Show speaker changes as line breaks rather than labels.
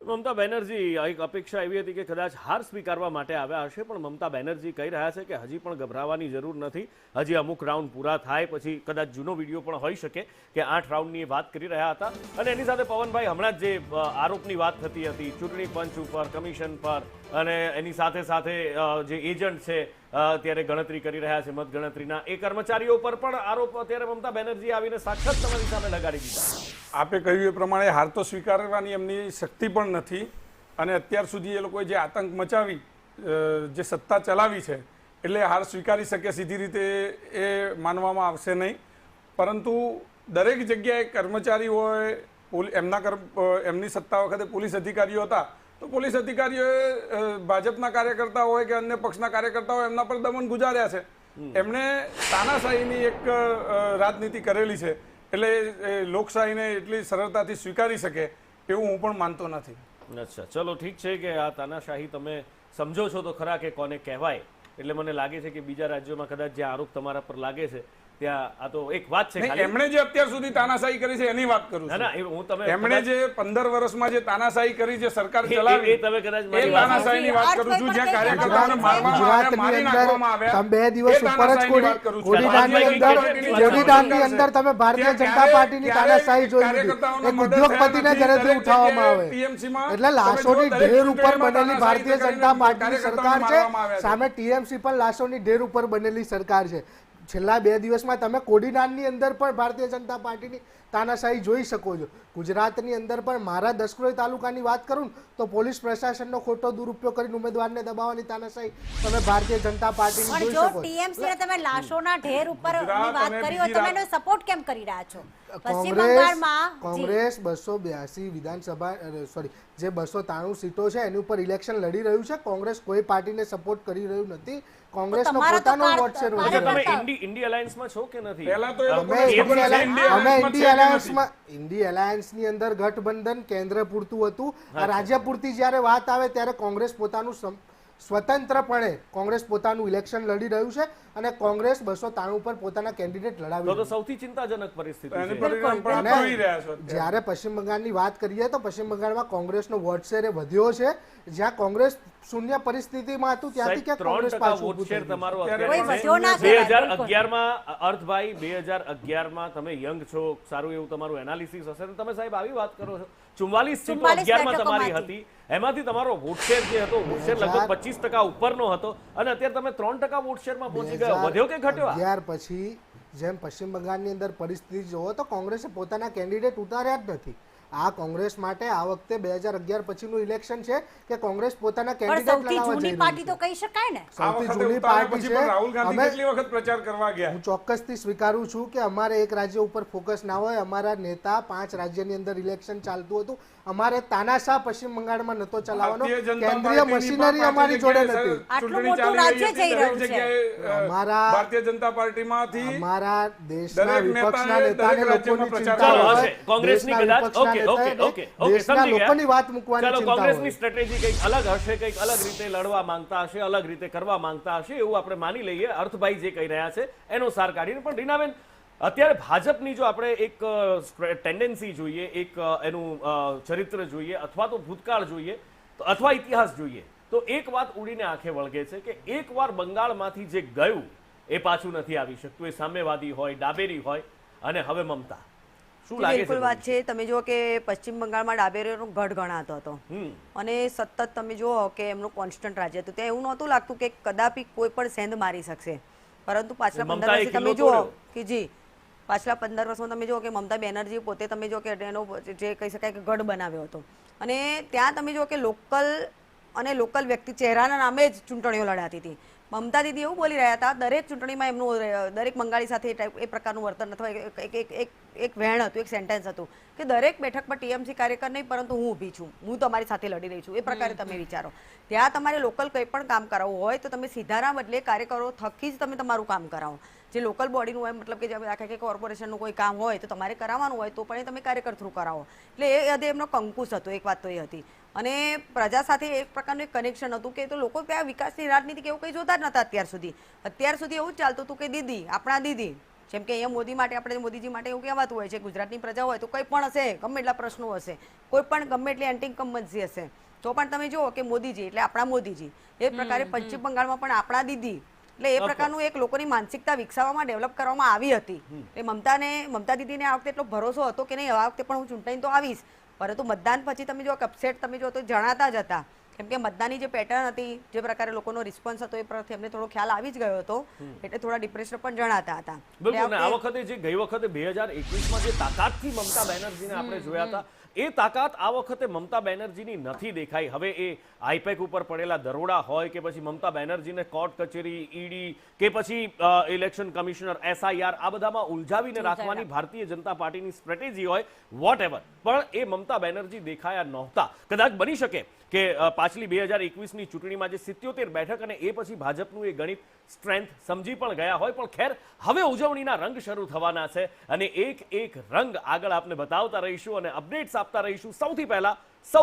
મમતા બેનર્જી એક અપેક્ષા એવી હતી કે કદાચ હાર સ્વીકારવા માટે આવ્યા હશે, પણ મમતા બેનર્જી કહી રહ્યા છે કે હજી પણ ગભરાવાની જરૂર નથી, હજી અમુક રાઉન્ડ પૂરા થાય પછી કદાચ જૂનો વિડીયો પણ હોઈ શકે કે 8 રાઉન્ડની વાત કરી રહ્યા હતા. અને એની સાથે પવનભાઈ હમણાં જ જે આરોપની વાત થતી હતી ચૂંટણી પંચ ઉપર, કમિશન પર, અને એની સાથે સાથે જે એજન્ટ છે અત્યારે ગણતરી કરી રહ્યા છે મતગણતરીના, એ કર્મચારીઓ પર પણ આરોપ અત્યારે મમતા બેનર્જી આવીને સાક્ષાત તમારી સામે લગાડી દીધા.
આપે કહ્યું એ પ્રમાણે હાર તો સ્વીકારવાની એમની શક્તિ પણ નથી, અને અત્યાર સુધી એ લોકોએ જે આતંક મચાવી, જે સત્તા ચલાવી છે, એટલે હાર સ્વીકારી શકે સીધી રીતે એ માનવામાં આવશે નહીં. પરંતુ દરેક જગ્યાએ કર્મચારી હોય, એમની સત્તા વખતે પોલીસ અધિકારીઓ હતા, તો પોલીસ અધિકારીઓએ ભાજપના કાર્યકર્તા હોય કે અન્ય પક્ષના કાર્યકર્તા હોય એમના પર દમન ગુજાર્યા છે. એમણે તાનાશાહીની એક રાજનીતિ કરેલી છે, એટલે લોકશાહીને એટલી સરળતાથી સ્વીકારી શકે એવું હું પણ માનતો નથી.
અચ્છા, ચલો ઠીક છે કે આ તાનાશાહી તમે સમજો છો તો ખરા કે કોને કહેવાય. એટલે મને લાગે છે કે બીજા રાજ્યોમાં કદાચ જે આરોપ તમારા પર લાગે છે ત્યાં આ તો એક વાત છે.
એમણે જે અત્યાર સુધી તાનાશાહી કરી છે એની વાત કરું છું. એમણે જે 15 વર્ષમાં જે તાનાશાહી કરી, જે સરકાર ચલાવી,
તમે કદાચ
એ તાનાશાહીની વાત કરું છું. જ્યાં કાર્યકર્તાઓને મારવામાં આવ્યા, મારી નાખવામાં આવ્યા,
તમે 2 દિવસ ઉપર જ કોડીનારની અંદર તમે ભારતીય જનતા પાર્ટીની તાનાશાહી જોઈ લીધી. એક ઉદ્યોગપતિને ઘરેથી ઉઠાવવામાં આવે, એટલે લાશોની ઢેર ઉપર બનેલી ભારતીય જનતા પાર્ટીની સરકાર છે, સામે ટીએમસી પર લાશોની ઢેર ઉપર બનેલી સરકાર છે. છેલ્લા 2 દિવસમાં તમે કોડીનારની અંદર પણ ભારતીય જનતા પાર્ટીની તાનાશાહી જોઈ શકો છો. ગુજરાતની અંદર પણ મારા દસક્રોઈ તાલુકાની વાત કરું તો પોલીસ પ્રશાસનનો ખોટો દુરુપયોગ કરીને ઉમેદવારને દબાવવાની તાનાશાહી તમે ભારતીય જનતા પાર્ટીની જોઈ શકો છો.
ટીએમસી ને તમે લાશોના ઢેર ઉપર વાત કરી હોય તો તમે સપોર્ટ કેમ કરી રહ્યા છો? પશ્ચિમ બંગાળમાં
કોંગ્રેસ 282 વિધાનસભા જે 293 સીટો છે એની ઉપર ઇલેક્શન લડી રહ્યું છે. કોંગ્રેસ કોઈ પાર્ટીને સપોર્ટ કરી રહ્યું નથી. કોંગ્રેસનો પોતાનો વોટ શેર વધે.
તમે ઇન્ડી અલાયન્સમાં છો કે નથી?
પહેલા તો
અમે ઇન્ડી અલાયન્સની અંદર ગઠબંધન કેન્દ્ર પૂરતું હતું. રાજ્ય પૂરતી જ્યારે વાત આવે ત્યારે કોંગ્રેસ પોતાનું સ્વતંત્રપણે કોંગ્રેસ પોતાનું ઇલેક્શન લડી રહ્યું છે, અને કોંગ્રેસ 293 પર પોતાના કેન્ડિડેટ લડાવી.
તો સૌથી ચિંતાજનક પરિસ્થિતિ છે.
જ્યારે પશ્ચિમ બંગાળની વાત કરીએ તો પશ્ચિમ બંગાળમાં કોંગ્રેસનો વોટ શેર વધ્યો છે. જ્યાં કોંગ્રેસ શૂન્ય પરિસ્થિતિમાં હતું ત્યાંથી ક્યાંક કોંગ્રેસ પાછું
વોટ શેર તમારો અત્યારે 2011માં અર્થભાઈ 2011માં તમે યંગ છો, સારું એવું તમારું એનાલિસિસ હશે, તો તમે સાહેબ આવી વાત કરો છો. 44 સીટો 11માં તમારી હતી, એમાંથી તમારો વોટ શેર જે હતો વોટ શેર લગભગ 25% ઉપરનો હતો, અને અત્યારે તમે 3% વોટ શેરમાં પહોંચી ગયા. વધ્યો કે ઘટ્યો?
11 પછી જેમ પશ્ચિમ બંગાળની અંદર પરિસ્થિતિ જોવો તો કોંગ્રેસે પોતાના કેન્ડિડેટ ઉતાર્યા જ નથી. આ કોંગ્રેસ માટે આ વખતે 2011 પછીનું ઇલેક્શન છે કે કોંગ્રેસ પોતાના કેન્ડિડેટ લડાવવા જઈ રહી છે.
પાર્ટી તો કહી શકાય ને,
સૌથી જૂની પાર્ટી છે.
રાહુલ ગાંધી કેટલી વખત પ્રચાર કરવા ગયા?
હું ચોક્કસથી સ્વીકારું છું કે અમારે એક રાજ્ય ઉપર ફોકસ ના હોય. અમારા નેતા 5 રાજ્યની અંદર ઇલેક્શન ચાલતું હતું. અમારે તાનાશાહ પશ્ચિમ બંગાળમાં નતો ચલાવવાનો. કેન્દ્રીય મશીનરી અમારી જોડે નથી.
આટલું મોટું રાજ્ય જઈ રહ્યું છે.
અમારા
ભારતીય જનતા પાર્ટીમાંથી
અમારા દેશના વિપક્ષના નેતાને લોકોની ચિંતા હોય.
કોંગ્રેસની કદાચ
દેશના લોકોની વાત મૂકવાની ચિંતા હોય.
કોંગ્રેસની સ્ટ્રેટેજી કંઈક અલગ હશે, કંઈક અલગ રીતે લડવા માંગતા હશે, અલગ રીતે કરવા માંગતા હશે, એવું આપણે માની લઈએ. અર્થભાઈ જે કહી રહ્યા છે એનો સાર કાઢીને. પણ રીનાબેન, અત્યારે ભાજપની જો આપણે એક ટેન્ડન્સી જોઈએ, એક એનું ચરિત્ર જોઈએ, અથવા તો ભૂતકાળ જોઈએ, અથવા ઇતિહાસ જોઈએ, તો એક વાત ઉડીને આંખે વળગે છે કે એકવાર બંગાળમાંથી જે ગયું એ પાછું નથી આવી શકતું. એ સામ્યવાદી હોય, ડાબેરી હોય, અને હવે મમતા. શું લાગે છે?
બિલકુલ વાત છે. તમે જુઓ કે પશ્ચિમ બંગાળમાં ડાબેરીનો ગઢ ગણાતો હતો, અને સતત તમે જુઓ કે એમનું કોન્સ્ટન્ટ રાજ્ય હતું. ત્યાં એવું નહોતું લાગતું કે કદાપી કોઈ પણ સેન્ધ મારી શકશે. પરંતુ પાછલા 15 વર્ષથી તમે જુઓ કે પાછલા 15 વર્ષમાં તમે જુઓ કે મમતા બેનર્જી પોતે તમે જુઓ કે એનો જે કહી શકાય કે ગઢ બનાવ્યો હતો. અને ત્યાં તમે જુઓ કે લોકલ વ્યક્તિ ચહેરાના નામે જ ચૂંટણીઓ લડાતી હતી. મમતા દીદી એવું બોલી રહ્યા હતા દરેક ચૂંટણીમાં એમનું દરેક બંગાળી સાથે એ પ્રકારનું વર્તન અથવા એક વહેણ હતું, એક સેન્ટેન્સ હતું કે દરેક બેઠક પર ટીએમસી કાર્યકર નહીં, પરંતુ હું ઊભી છું, હું તમારી સાથે લડી રહી છું. એ પ્રકારે તમે વિચારો. ત્યાં તમારે લોકલ કંઈ પણ કામ કરાવવું હોય તો તમે સીધાના બદલે કાર્યકરો થકી જ તમે તમારું કામ કરાવો. જે લોકલ બોડીનું હોય, મતલબ કે આખા કોર્પોરેશનનું કોઈ કામ હોય તો તમારે કરાવવાનું હોય તો પણ એ તમે કાર્યકર થ્રુ કરાવો. એટલે એ હદે એમનો કંકુશ હતો. એક વાત તો એ હતી. અને પ્રજા સાથે એક પ્રકારનું એક કનેક્શન હતું કે તો લોકો ત્યાં વિકાસની રાજનીતિ કે એવું કંઈ જોતા જ નહોતા અત્યાર સુધી. અત્યાર સુધી એવું જ ચાલતું હતું કે દીદી આપણા દીદી જેમ કે અહીંયા મોદી માટે આપણે મોદીજી માટે એવું કહેવાતું હોય છે ગુજરાતની પ્રજા હોય તો કંઈ પણ હશે, ગમે એટલા પ્રશ્નો હશે, કોઈ પણ ગમે એટલી એન્ટી ઇન્કમ્બન્સી હશે, તો પણ તમે જુઓ કે મોદીજી એટલે આપણા મોદીજી, એ પ્રકારે પશ્ચિમ બંગાળમાં પણ આપણા દીદી, એટલે એ પ્રકારનું એક લોકોની માનસિકતા વિકસાવવામાં ડેવલપ કરવામાં આવી હતી. એટલે મમતા દીદીને આ વખતે એટલો ભરોસો હતો કે નહીં આ વખતે પણ હું ચૂંટાઈને તો આવીશ, પરંતુ મતદાન પછી તમે જો અપસેટ તમે જો તો જણાતા જ હતા, કેમ કે મતદાનની જે પેટર્ન હતી, જે પ્રકારે લોકોનો રિસ્પોન્સ હતો એ પરથી એમને થોડો ખ્યાલ આવી જ ગયો હતો, એટલે થોડા ડિપ્રેશન પણ જણાતા હતા.
બિલકુલ. આ વખતે જે ગઈ વખતે 2021માં જે તાકાતથી મમતા બેનર્જીને આપણે જોયા હતા, એ તાકાત આ વખતે મમતા બેનર્જીની નથી દેખાઈ. હવે એ આઈપેક ઉપર પડેલા દરોડા હોય કે પછી મમતા બેનર્જીને કોર્ટ કચેરી, ઈડી કે પછી ઇલેક્શન કમિશનર, SIR આ બધામાં ઉલઝાવીને રાખવાની ભારતીય જનતા પાર્ટીની સ્ટ્રેટેજી હોય, વોટ એવર, પણ એ મમતા બેનર્જી દેખાયા નહોતા. કદાચ બની શકે કે પાછલી 2021ની ચૂંટણીમાં જે 77 બેઠક અને એ પછી ભાજપનું એ ગણિત સ્ટ્રેન્થ સમજી પણ ગયા હોય, પણ ખેર હવે ઉજવણીના રંગ શરૂ થવાના છે અને એક એક રંગ આગળ આપને બતાવતા રહીશું અને અપડેટ્સ આપતા રહીશું. સૌથી પહેલા